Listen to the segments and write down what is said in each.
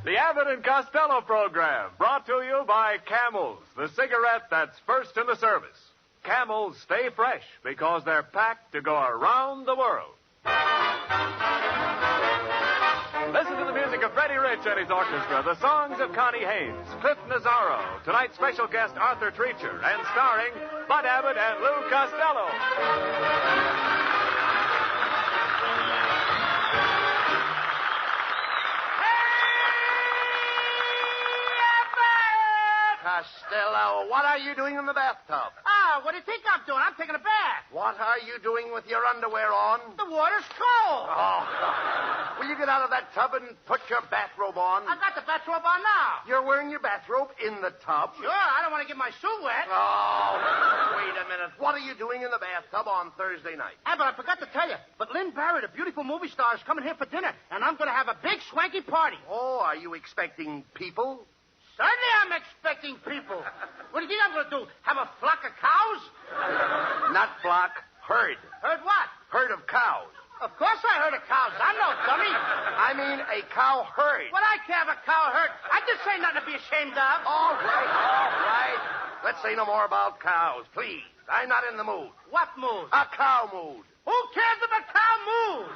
The Abbott and Costello program, brought to you by Camels, the cigarette that's first in the service. Camels stay fresh because they're packed to go around the world. Listen to the music of Freddie Rich and his orchestra, the songs of Connie Haynes, Cliff Nazzaro, tonight's special guest Arthur Treacher, and starring Bud Abbott and Lou Costello. Costello, what are you doing in the bathtub? What do you think I'm doing? I'm taking a bath. What are you doing with your underwear on? The water's cold. Oh, will you get out of that tub and put your bathrobe on? I've got the bathrobe on now. You're wearing your bathrobe in the tub? Sure, I don't want to get my suit wet. Oh, wait a minute. What are you doing in the bathtub on Thursday night? But I forgot to tell you. But Lynn Barrett, a beautiful movie star, is coming here for dinner, and I'm going to have a big swanky party. Oh, are you expecting people? Certainly I'm expecting people. What do you think I'm going to do? Have a flock of cows? Not flock, herd. Herd what? Herd of cows. Of course I heard of cows. I'm no dummy. I mean a cow herd. What I care of a cow herd? I just say nothing to be ashamed of. All right. Let's say no more about cows, please. I'm not in the mood. What mood? A cow mood. Who cares if a cow moves?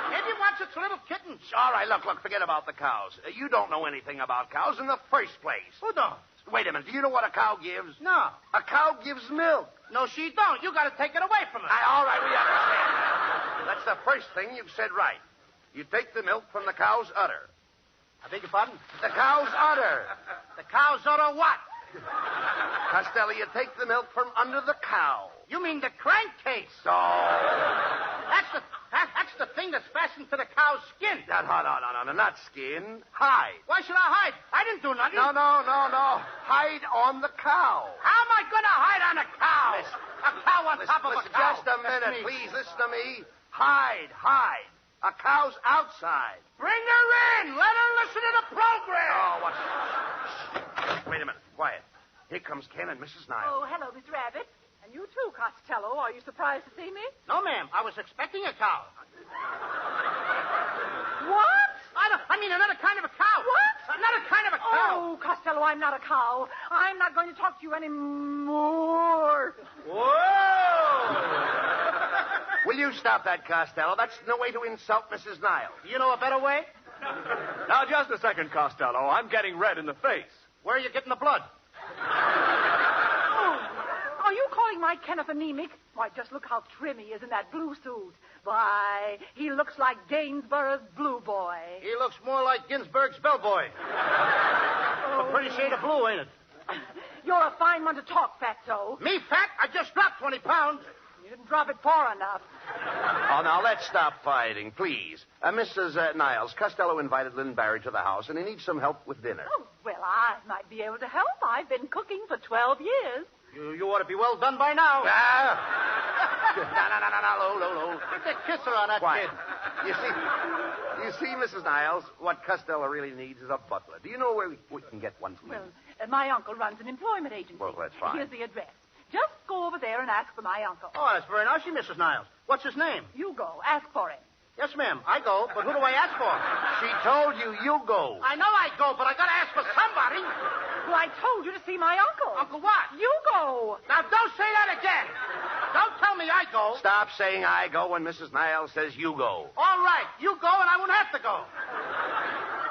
Maybe wants its little kittens. All right, look, forget about the cows. You don't know anything about cows in the first place. Who don't? Wait a minute. Do you know what a cow gives? No. A cow gives milk. No, she don't. You got to take it away from her. All right, we understand. That's the first thing you've said right. You take the milk from the cow's udder. I beg your pardon? The cow's udder. The cow's udder what? Costello, you take the milk from under the cow. You mean the crankcase? Oh. That's the thing that's fastened to the cow's skin. No, not skin. Hide. Why should I hide? I didn't do nothing. No. Hide on the cow. How am I going to hide on a cow? A cow on top of a cow. Just a minute, please. Listen to me. Hide. A cow's outside. Bring her in. Let her listen to the program. Oh, what? Shh. Wait a minute. Quiet. Here comes Ken and Mrs. Niles. Oh, hello, Mr. Abbott. And you too, Costello. Are you surprised to see me? No, ma'am. I was expecting a cow. What? I mean another kind of a cow. What? Another kind of a cow. Oh, Costello, I'm not a cow. I'm not going to talk to you anymore. Whoa! Will you stop that, Costello? That's no way to insult Mrs. Niles. You know a better way? Now, just a second, Costello. I'm getting red in the face. Where are you getting the blood? Are you calling my Kenneth anemic? Why, just look how trim he is in that blue suit. Why, he looks like Gainsborough's blue boy. He looks more like Ginsburg's bellboy. A pretty shade of blue, ain't it? You're a fine one to talk, Fatso. Me fat? I just dropped 20 pounds. You didn't drop it far enough. Oh, now, let's stop fighting, please. Mrs. Niles, Costello invited Lynn Barry to the house, and he needs some help with dinner. Oh, well, I might be able to help. I've been cooking for 12 years. You ought to be well done by now. No, low. Get the kisser on that Quiet. kid. You see, Mrs. Niles, what Costello really needs is a butler. Do you know where we can get one, please? Well, my uncle runs an employment agency. Well, that's fine. Here's the address. Just go over there and ask for my uncle. Oh, that's very nice, Mrs. Niles. What's his name? You go. Ask for him. Yes, ma'am. I go, but who do I ask for? She told you go. I know I go, but I gotta ask for somebody. Well, I told you to see my uncle. Uncle what? You go. Now, don't say that again. Don't tell me I go. Stop saying I go when Mrs. Niles says you go. All right. You go, and I won't have to go.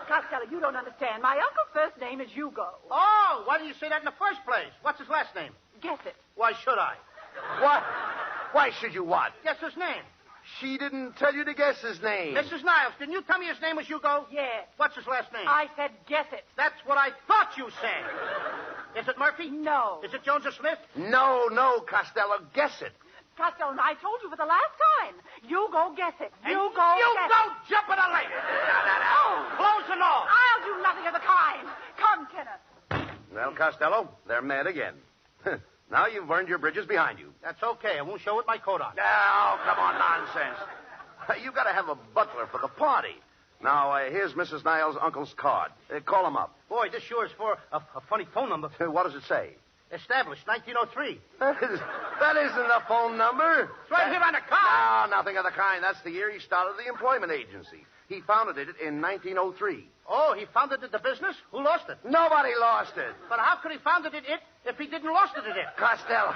Costello, you don't understand. My uncle's first name is Hugo. Oh, why didn't you say that in the first place? What's his last name? Guess it. Why should I? What? Why should you what? Guess his name. She didn't tell you to guess his name. Mrs. Niles, didn't you tell me his name was Hugo? Yes. What's his last name? I said guess it. That's what I thought you said. Is it Murphy? No. Is it Jones or Smith? No, Costello. Guess it. Costello, I told you for the last time. You go guess it. And you go You guess go it. jump in a lake. Oh. Close and all. I'll do nothing of the kind. Come, Kenneth. Well, Costello, they're mad again. Now you've burned your bridges behind you. That's okay. I won't show with my coat on. Oh, come on, nonsense. You've got to have a butler for the party. Now, here's Mrs. Niles' uncle's card. Call him up. Boy, this sure is for a funny phone number. What does it say? Established 1903. That isn't the phone number. It's right here on the card. No, nothing of the kind. That's the year he started the employment agency. He founded it in 1903. Oh, he founded the business? Who lost it? Nobody lost it. But how could he founded it if he didn't lost it? Costello,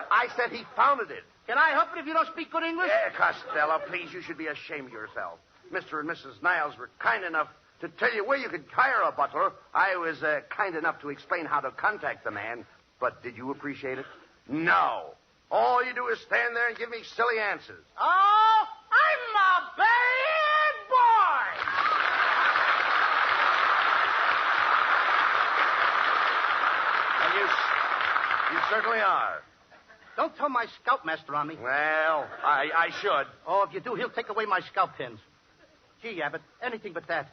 I said he founded it. Can I help it if you don't speak good English? Costello, please, you should be ashamed of yourself. Mr. and Mrs. Niles were kind enough to tell you where you could hire a butler. I was kind enough to explain how to contact the man. But did you appreciate it? No. All you do is stand there and give me silly answers. Oh, I'm a bad boy! And you certainly are. Don't tell my scoutmaster on me. Well, I should. Oh, if you do, he'll take away my scout pins. Gee, Abbott, anything but that.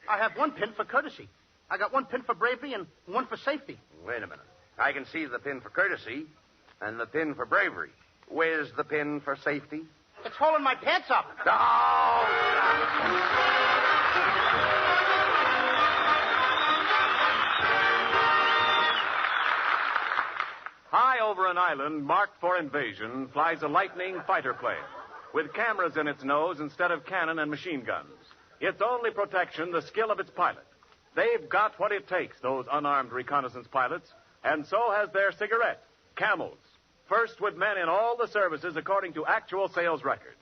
I have one pin for courtesy. I got one pin for bravery and one for safety. Wait a minute. I can see the pin for courtesy and the pin for bravery. Where's the pin for safety? It's holding my pants up. Oh! High over an island marked for invasion flies a lightning fighter plane with cameras in its nose instead of cannon and machine guns. Its only protection, the skill of its pilot. They've got what it takes, those unarmed reconnaissance pilots, and so has their cigarette, Camels. First with men in all the services according to actual sales records.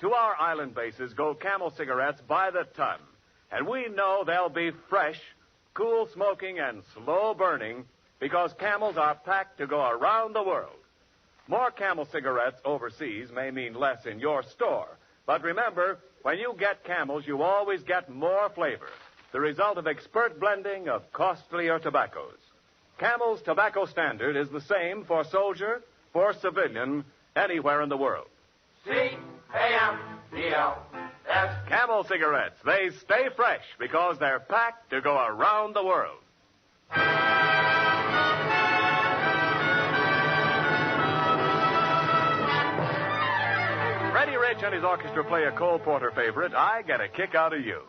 To our island bases go Camel cigarettes by the ton, and we know they'll be fresh, cool smoking, and slow burning because Camels are packed to go around the world. More Camel cigarettes overseas may mean less in your store, but remember, when you get Camels, you always get more flavor, the result of expert blending of costlier tobaccos. Camel's tobacco standard is the same for soldier, for civilian, anywhere in the world. C-A-M-E-L-S. Camel cigarettes, they stay fresh because they're packed to go around the world. Freddie Rich and his orchestra play a Cole Porter favorite, I Get a Kick Out of You.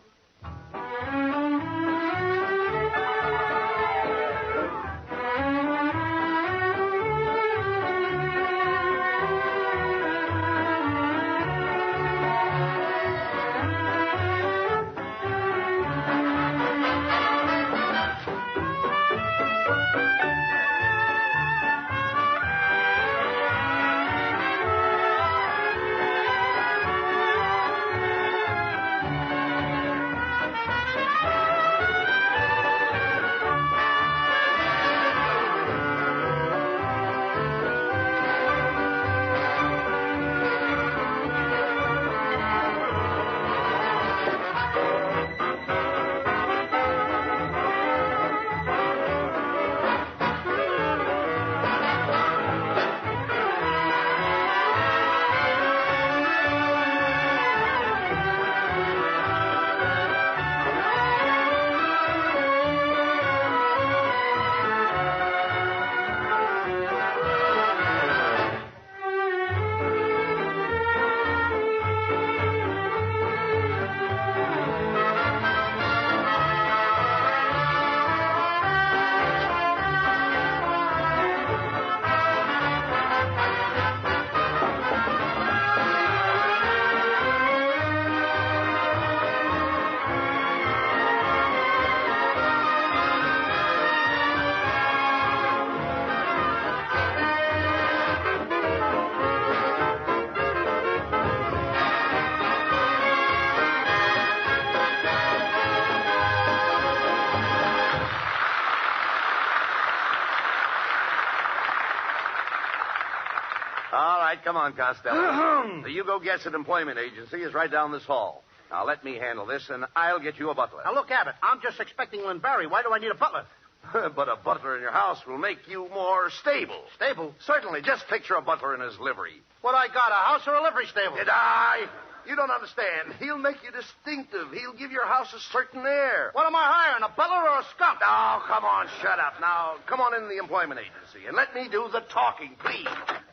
All right, come on, Costello. The You Go Guess It employment agency is right down this hall. Now, let me handle this, and I'll get you a butler. Now, look, Abbott, I'm just expecting Lynn Barry. Why do I need a butler? But a butler in your house will make you more stable. Stable? Certainly. Just picture a butler in his livery. What I got, a house or a livery stable? Did I? You don't understand. He'll make you distinctive. He'll give your house a certain air. What am I hiring, a butler or a skunk? Oh, come on, shut up. Now, come on in the employment agency and let me do the talking, please.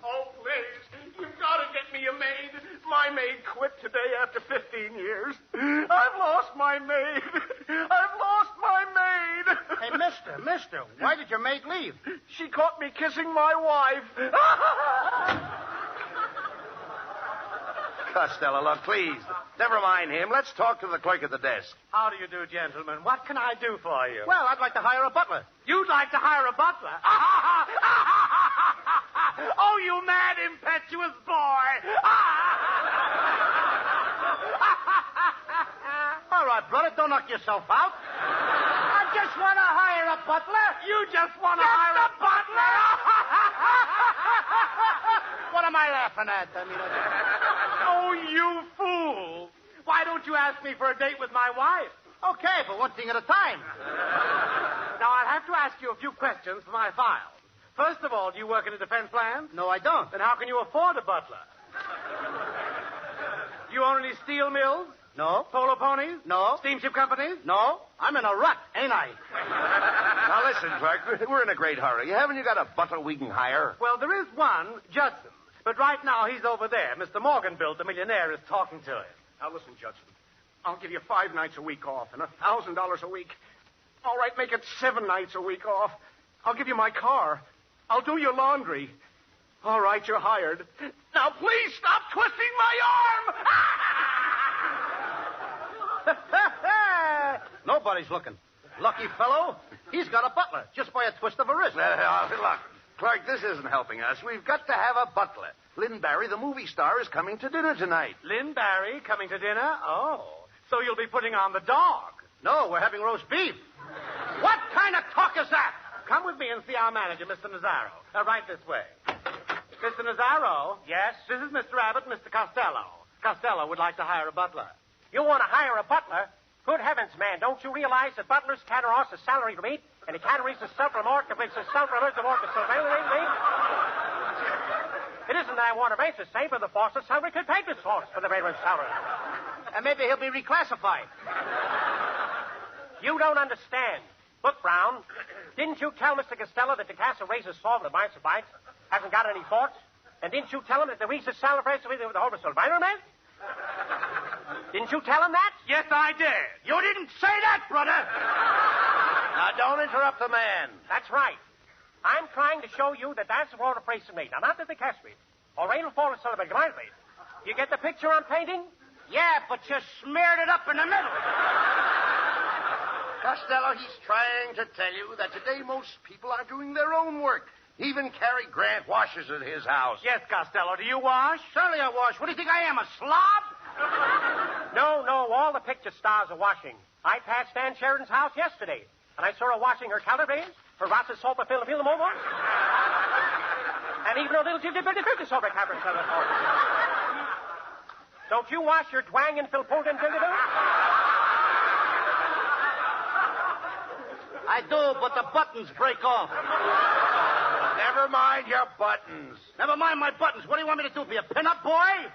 Oh, please. You've got to get me a maid. My maid quit today after 15 years. I've lost my maid. I've lost my maid. Hey, mister, why did your maid leave? She caught me kissing my wife. Costello, look, please. Never mind him. Let's talk to the clerk at the desk. How do you do, gentlemen? What can I do for you? Well, I'd like to hire a butler. You'd like to hire a butler? Oh, you mad, impetuous boy! All right, brother, don't knock yourself out. I just want to hire a butler. You just want to hire a butler? What am I laughing at? Oh, you fool! Why don't you ask me for a date with my wife? Okay, but one thing at a time. Now, I'll have to ask you a few questions for my file. First of all, do you work in a defense land? No, I don't. Then how can you afford a butler? Do you own any steel mills? No. Polo ponies? No. Steamship companies? No. I'm in a rut, ain't I? Now, listen, clerk. We're in a great hurry. Haven't you got a butler we can hire? Well, there is one, Judson. But right now, he's over there. Mr. Morganville, the millionaire, is talking to him. Now, listen, Judson. I'll give you 5 nights a week off and $1,000 a week. All right, make it 7 nights a week off. I'll give you my car. I'll do your laundry. All right, you're hired. Now, please stop twisting my arm. Nobody's looking. Lucky fellow. He's got a butler just by a twist of a wrist. Look, clerk, this isn't helping us. We've got to have a butler. Lynn Barry, the movie star, is coming to dinner tonight. Lynn Barry coming to dinner? Oh, so you'll be putting on the dog. No, we're having roast beef. What kind of talk is that? Come with me and see our manager, Mr. Nazzaro. Right this way. Mr. Nazzaro? Yes? This is Mr. Abbott and Mr. Costello. Costello would like to hire a butler. You want to hire a butler? Good heavens, man, don't you realize that butlers can't earn a salary from eat, and he can't reach the self-remark if it's a self-remark to It isn't that I want to raise the same, but the force of salary could pay this horse for the railroad salary. And maybe he'll be reclassified. You don't understand. Look, Brown, didn't you tell Mr. Costello that the castle raises salt and bites hasn't got any forts? And didn't you tell him that the reason salary with the whole minor man? Didn't you tell him that? Yes, I did. You didn't say that, brother. Now, don't interrupt the man. That's right. I'm trying to show you that that's the role of place to me. Now, not that the cast read, or rain will fall and celebrate my read. You get the picture I'm painting? Yeah, but you smeared it up in the middle. Costello, he's trying to tell you that today most people are doing their own work. Even Cary Grant washes at his house. Yes, Costello. Do you wash? Certainly I wash. What do you think I am, a slob? No, all the picture stars are washing. I passed Stan Sheridan's house yesterday, and I saw her washing her calabrese, her Ross's salt for film over, and even a little Jim Fifty sober cabin. Don't you wash your twang and Phil Pulden, I do, but the buttons break off. Never mind your buttons. Never mind my buttons. What do you want me to do, be a pin-up boy?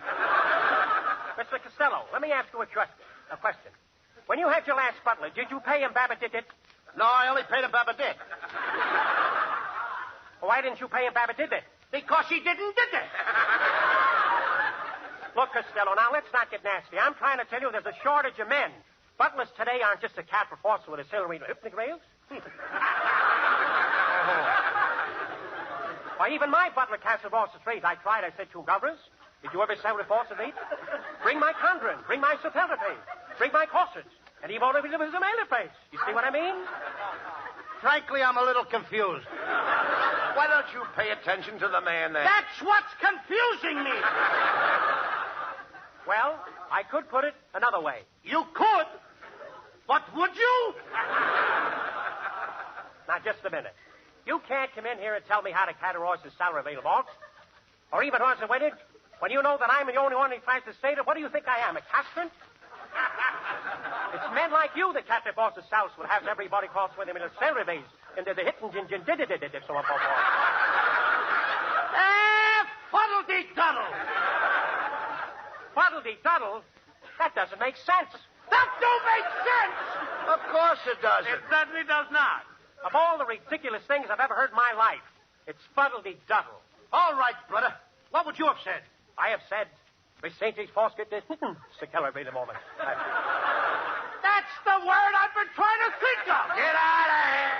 Mr. Costello, let me ask you a question. When you had your last butler, did you pay him Babbitt? No, I only paid him Babbitt. Why didn't you pay him Babbitt? Because he didn't did it. Look, Costello, now let's not get nasty. I'm trying to tell you there's a shortage of men. Butlers today aren't just a cat for force with a celery and hypnic rails. Why, even my butler cast a Ross's trade. I tried. I said to governors, did you ever sell reports of meat? Bring my conjuring. Bring my superlative. Bring my corsets. And even if it was a mailer face. You see what I mean? Frankly, I'm a little confused. Why don't you pay attention to the man then? That's what's confusing me. Well, I could put it another way. You could? But would you? Now, just a minute. You can't come in here and tell me how to categorize the salary available, or even horse and weighted, when you know that I'm the only one who tries to state it. What do you think I am, a castrant? It's men like you that Captain Boss's South will have everybody cross with him in a salary base, and they're the hitting gin so on. Fuddle-dee-duddle. Fuddle-dee-duddle? That doesn't make sense. That don't make sense. Of course it doesn't. It certainly does not. Of all the ridiculous things I've ever heard in my life, it's fuddle-dee-duddle. All right, brother. What would you have said? I have said, Miss St. James Fosket, to celebrate a moment. That's the word I've been trying to think of. Get out of here.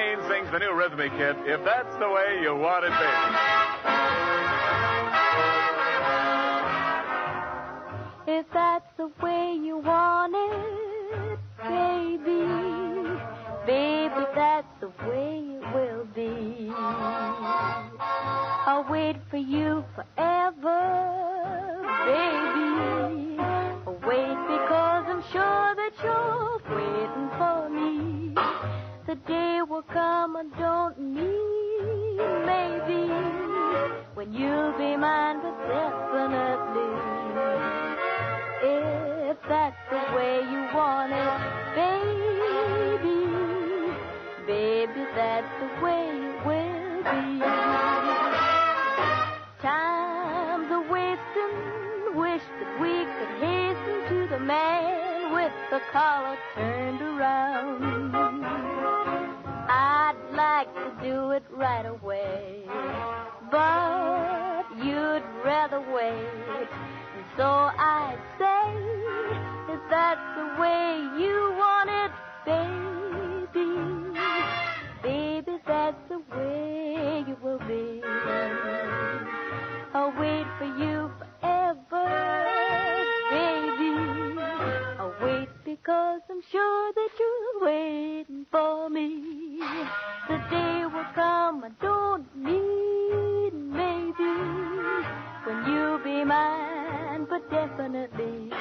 Wayne sings the new rhythmic hit, If That's the Way You Want It, Baby. If that's the way you want it, baby, baby, that's the way it will be. I'll wait for you forever, baby. I'll wait because I'm sure that you're waiting for me. The day will come, I don't need maybe, when you'll be mine, but definitely. If that's the way you want it, baby, baby, that's the way it will be. Time's a wasting, wish that we could hasten to the man with the collar turned around. I'd like to do it right away, but you'd rather wait. So I say, if that's the way you want it, baby, baby, that's the way you will be. I'll wait for you forever, baby. I'll wait because I'm sure that you're waiting for me. The day will come, I don't need maybe, when you'll be mine, but definitely,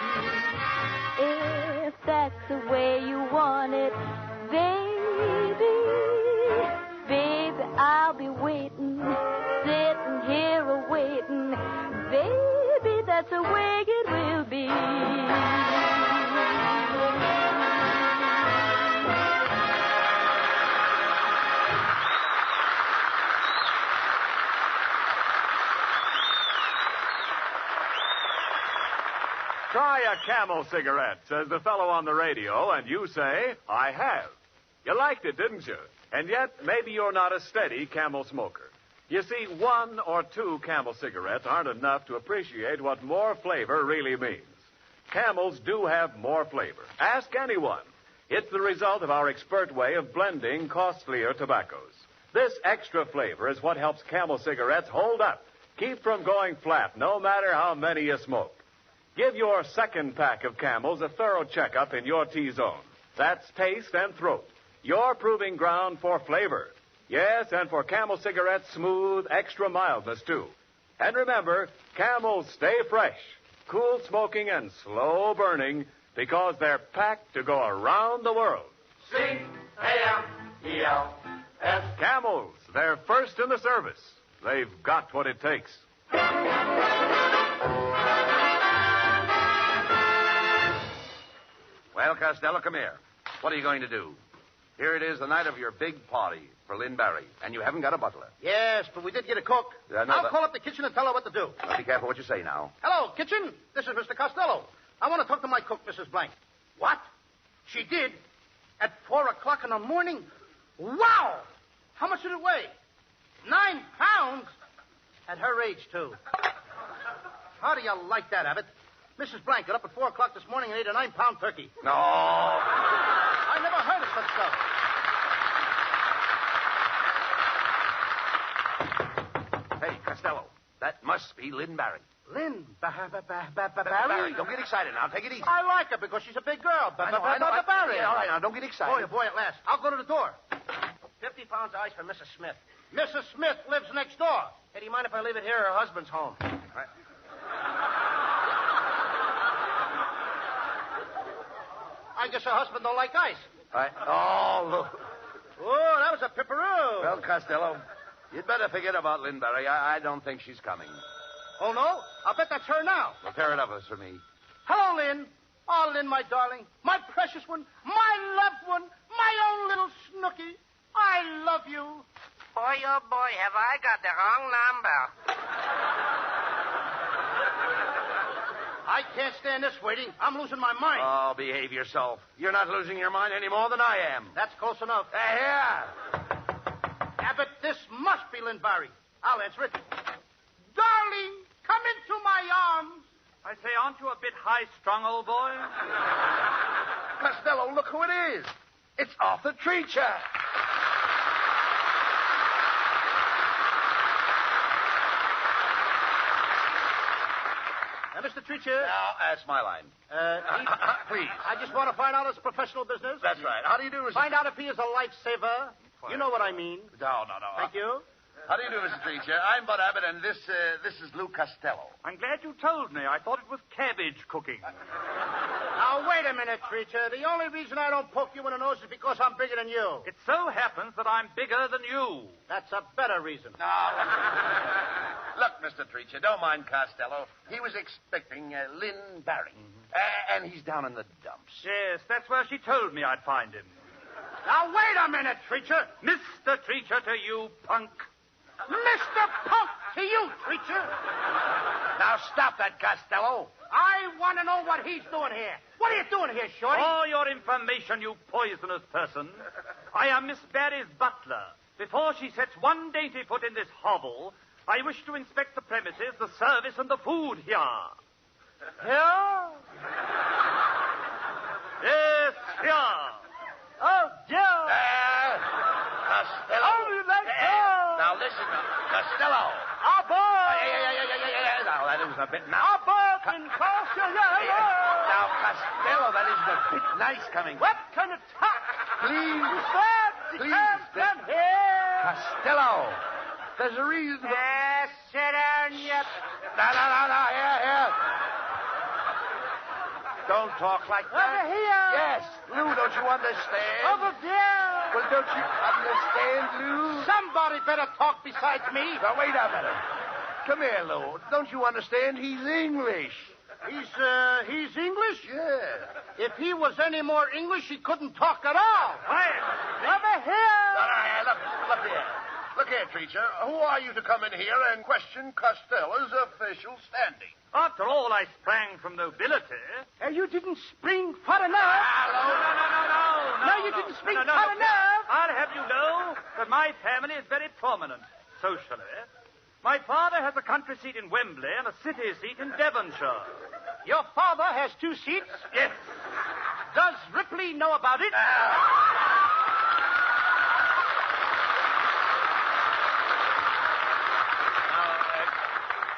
if that's the way you want it, baby, baby, I'll be waiting, sitting here awaiting, baby, that's the way it will be. Try a Camel cigarette, says the fellow on the radio, and you say, I have. You liked it, didn't you? And yet, maybe you're not a steady Camel smoker. You see, 1 or 2 Camel cigarettes aren't enough to appreciate what more flavor really means. Camels do have more flavor. Ask anyone. It's the result of our expert way of blending costlier tobaccos. This extra flavor is what helps Camel cigarettes hold up, keep from going flat, no matter how many you smoke. Give your second pack of Camels a thorough checkup in your T-zone. That's taste and throat. Your proving ground for flavor. Yes, and for Camel cigarettes, smooth, extra mildness, too. And remember, Camels stay fresh, cool smoking and slow burning because they're packed to go around the world. C-A-M-E-L-S. Camels, they're first in the service. They've got what it takes. Well, Costello, come here. What are you going to do? Here it is, the night of your big party for Lynn Barry, and you haven't got a butler. Yes, but we did get a cook. I'll call up the kitchen and tell her what to do. Now, be careful what you say now. Hello, kitchen. This is Mr. Costello. I want to talk to my cook, Mrs. Blank. What? She did? At 4 o'clock in the morning? Wow! How much did it weigh? 9 pounds? At her age, too. How do you like that, Abbott? Mrs. Blank got up at 4 o'clock this morning and ate a 9-pound turkey. No. I never heard of such stuff. Hey, Costello, that must be Lynn Barry. Lynn Barry? Barry, don't get excited now. Take it easy. I like her because she's a big girl. I know. Barry. Yeah, all right, now, don't get excited. Boy, at last. I'll go to the door. 50 pounds of ice for Mrs. Smith. Mrs. Smith lives next door. Hey, do you mind if I leave it here? Her husband's home. I guess her husband don't like ice. Oh, look. Oh, that was a pipperoo. Well, Costello, you'd better forget about Lynn Barry. I don't think she's coming. Oh, no? I'll bet that's her now. Well, tear it up for me. Hello, Lynn. Oh, Lynn, my darling. My precious one. My loved one. My own little snooky. I love you. Boy, oh, boy, have I got the wrong number. I can't stand this waiting. I'm losing my mind. Oh, behave yourself. You're not losing your mind any more than I am. That's close enough. Here. Abbott, this must be Lynn Barry. I'll answer it. Darling, come into my arms. I say, aren't you a bit high-strung, old boy? Costello, look who it is. It's Arthur Treacher. Mr. Treacher. Now, that's my line. Please. I just want to find out his professional business. That's right. How do you do, Mr. Find out if he is a lifesaver. You know what I mean. No. Thank you. How do you do, Mr. Treacher? I'm Bud Abbott, and this is Lou Costello. I'm glad you told me. I thought it was cabbage cooking. Now, wait a minute, Treacher. The only reason I don't poke you in the nose is because I'm bigger than you. It so happens that I'm bigger than you. That's a better reason. No. Look, Mr. Treacher, don't mind Costello. He was expecting Lynn Barry, and he's down in the dumps. Yes, that's where she told me I'd find him. Now, wait a minute, Treacher. Mr. Treacher to you, punk. Mr. Punk to you, Treacher. Now, stop that, Costello. I want to know what he's doing here. What are you doing here, Shorty? For your information, you poisonous person, I am Miss Barry's butler. Before she sets one dainty foot in this hovel, I wish to inspect the premises, the service, and the food here. Here? Yes, here. Oh, dear. Costello. Oh, you like Now, listen, Costello. Abbott! Yeah. Now, that is a bit... Abbott and Now, Costello, that isn't a bit nice coming. What kind of talk? Please. Please. Come here. Costello. There's a reason for... Sit down, you... No. Here. Don't talk like that. Over here. Yes. Lou, don't you understand? Over there. Well, don't you understand, Lou? Somebody better talk besides me. Now, wait a minute. Come here, Lou. Don't you understand? He's English. He's English? Yeah. If he was any more English, he couldn't talk at all. Quiet. Over here. Look here. Look here, Treacher. Who are you to come in here and question Costello's official standing? After all, I sprang from nobility. You didn't spring far enough. No, you didn't spring far look, enough. I'll have you know that my family is very prominent socially. My father has a country seat in Wembley and a city seat in Devonshire. Your father has 2 seats? Yes. Does Ripley know about it?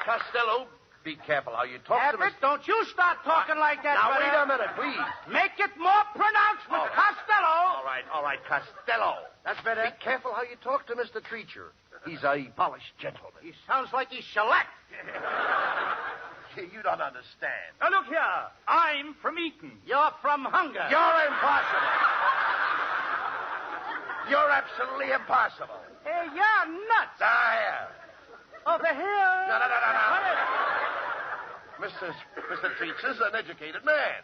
Costello, be careful how you talk to me. Abbott, don't you start talking like that, Now, brother. wait a minute, please. Make it more pronounced with Costello. All right, Costello. That's better. Be careful how you talk to Mr. Treacher. He's a polished gentleman. He sounds like he's shellacked. You don't understand. Now, look here. I'm from Eton. You're from hunger. You're impossible. You're absolutely impossible. Hey, you're nuts. Here. Over here. No. Mr. Treacher's an educated man.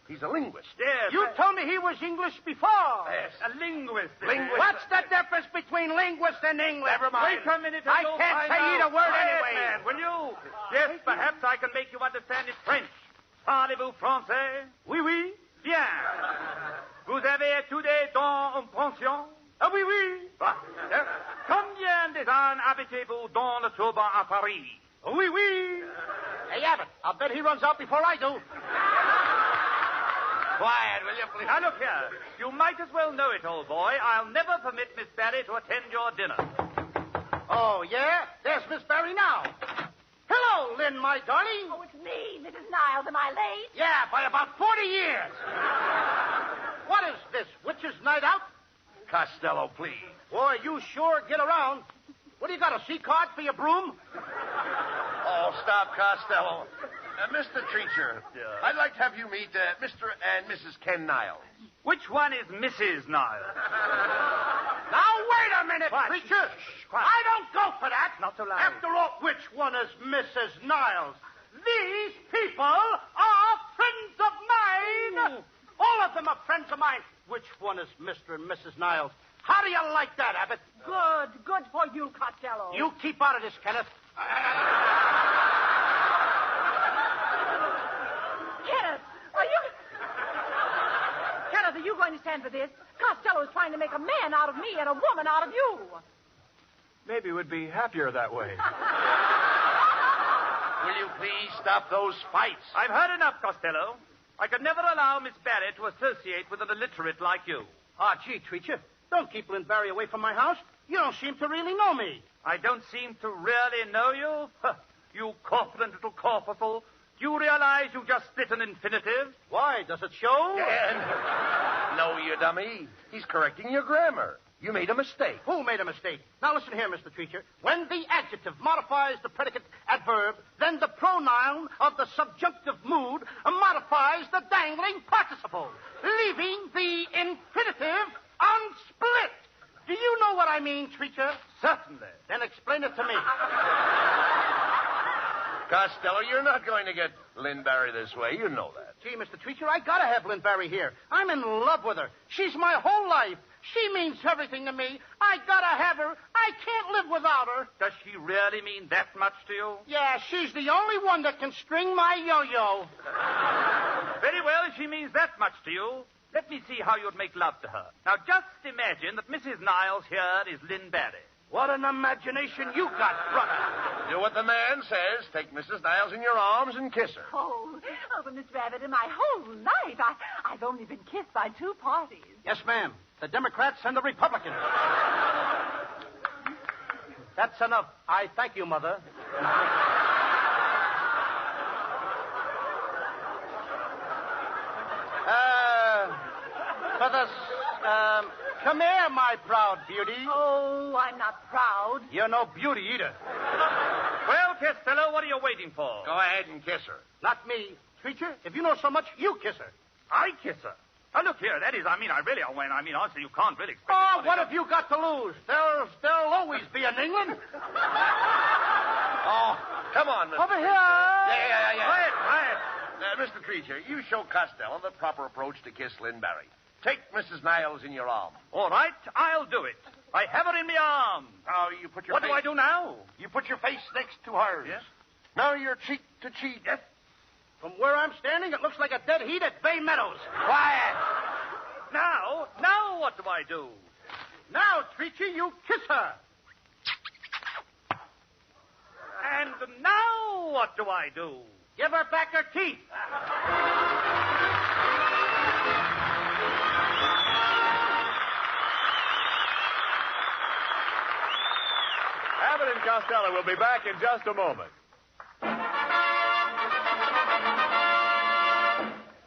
He's a linguist. Yes. You told me he was English before. Yes. A linguist. Linguist. What's the difference between linguist and English? Never mind. Wait a minute. I can't say either word Quiet, anyway. Man, will you? Yes, perhaps I can make you understand in French. Parlez-vous français? Oui, oui. Bien. Vous avez étudié dans une pension? Ah, oui, oui. Combien des ans habitez-vous dans le Tourbillon à Paris? Oui, oui. Hey, Abbott, I'll bet he runs out before I do. Quiet, will you, please? Now, look here. You might as well know it, old boy. I'll never permit Miss Barry to attend your dinner. Oh, yeah? There's Miss Barry now. Hello, Lynn, my darling. Oh, it's me, Mrs. Niles. Am I late? Yeah, by about 40 years. What is this, witch's night out? Costello, please. Boy, you sure get around. What, do you got, a C-card for your broom? Oh, stop, Costello. Mr. Treacher, Yeah. I'd like to have you meet Mr. and Mrs. Ken Niles. Which one is Mrs. Niles? Now, wait a minute, Quiet. preacher. Quiet. I don't go for that. Not so loud. After all, which one is Mrs. Niles? These people are friends of mine. All of them are friends of mine. Which one is Mr. and Mrs. Niles? How do you like that, Abbott? Good for you, Costello. You keep out of this, Kenneth. Kenneth, are you going to stand for this? Costello is trying to make a man out of me and a woman out of you. Maybe we'd be happier that way. Will you please stop those fights? I've heard enough, Costello. I could never allow Miss Barry to associate with an illiterate like you. Ah, gee, Treacher, don't keep Lynn Barry away from my house. You don't seem to really know me. I don't seem to really know you. Huh, you corpulent little corpuscle. Do you realize you just split an infinitive? Why? Does it show? No, you dummy. He's correcting your grammar. You made a mistake. Who made a mistake? Now listen here, Mr. Treacher. When the adjective modifies the predicate adverb, then the pronoun of the subjunctive mood modifies the dangling participle, leaving the infinitive unsplit. Do you know what I mean, Treacher? Certainly. Then explain it to me. Costello, you're not going to get Lynn Barry this way. You know that. Gee, Mr. Treacher, I gotta have Lynn Barry here. I'm in love with her. She's my whole life. She means everything to me. I gotta have her. I can't live without her. Does she really mean that much to you? Yeah, she's the only one that can string my yo-yo. Very well, if she means that much to you, let me see how you'd make love to her. Now, just imagine that Mrs. Niles here is Lynn Barry. What an imagination you got, brother. Do what the man says. Take Mrs. Niles in your arms and kiss her. Oh, but Miss Rabbit, in my whole life, I've only been kissed by two parties. Yes, ma'am. The Democrats and the Republicans. That's enough. I thank you, Mother. Come here, my proud beauty. Oh, I'm not proud. You're no beauty either. Well, Costello, what are you waiting for? Go ahead and kiss her. Not me. Treacher, if you know so much, you kiss her. I kiss her. Now, look here. That is, honestly, you can't really expect... Oh, what have you got to lose? There'll always be an England. Oh, come on, Mr. Over here. Yeah. Quiet. Mr. Treacher, you show Costello the proper approach to kiss Lynn Barry. Take Mrs. Niles in your arm. All right, I'll do it. I have her in my arms. Now, you put your What face... do I do now? You put your face next to hers. Yes. Now you're cheek to cheek. Yes. From where I'm standing, it looks like a dead heat at Bay Meadows. Quiet. Now what do I do? Now, Treacher, you kiss her. And now what do I do? Give her back her teeth. Abbott and Costello will be back in just a moment.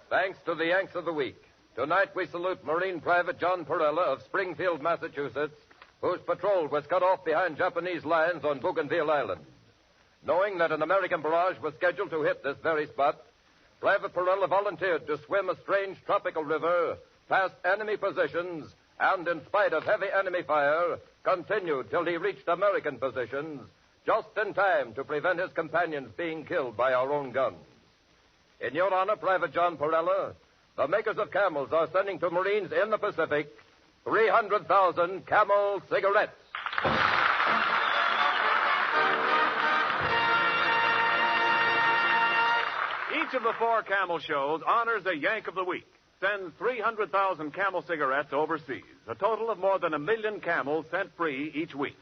Thanks to the Yanks of the Week. Tonight we salute Marine Private John Perella of Springfield, Massachusetts, whose patrol was cut off behind Japanese lines on Bougainville Island. Knowing that an American barrage was scheduled to hit this very spot, Private Perella volunteered to swim a strange tropical river past enemy positions and, in spite of heavy enemy fire, continued till he reached American positions, just in time to prevent his companions being killed by our own guns. In your honor, Private John Perella, the makers of Camels are sending to Marines in the Pacific 300,000 Camel cigarettes. Each of the four Camel shows honors a Yank of the Week, sends 300,000 Camel cigarettes overseas, a total of more than 1 million Camels sent free each week.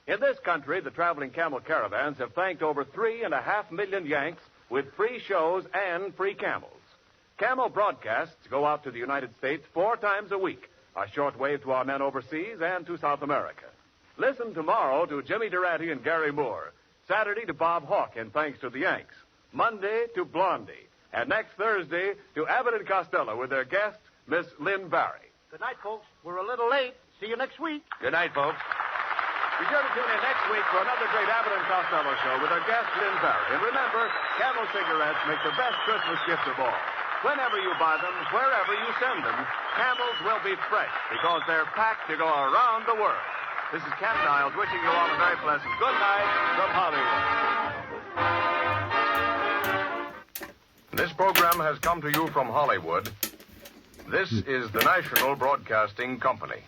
In this country, the traveling Camel caravans have thanked over 3.5 million Yanks with free shows and free Camels. Camel broadcasts go out to the United States 4 times a week, a short wave to our men overseas and to South America. Listen tomorrow to Jimmy Durante and Gary Moore, Saturday to Bob Hawke and Thanks to the Yanks, Monday to Blondie, and next Thursday to Abbott and Costello with their guest, Miss Lynn Barry. Good night, folks. We're a little late. See you next week. Good night, folks. Be sure to tune in next week for another great Abbott and Costello show with our guest, Lynn Barry. And remember, Camel cigarettes make the best Christmas gift of all. Whenever you buy them, wherever you send them, Camels will be fresh because they're packed to go around the world. This is Ken Niles wishing you all a very pleasant good night from Hollywood. This program has come to you from Hollywood. This is the National Broadcasting Company.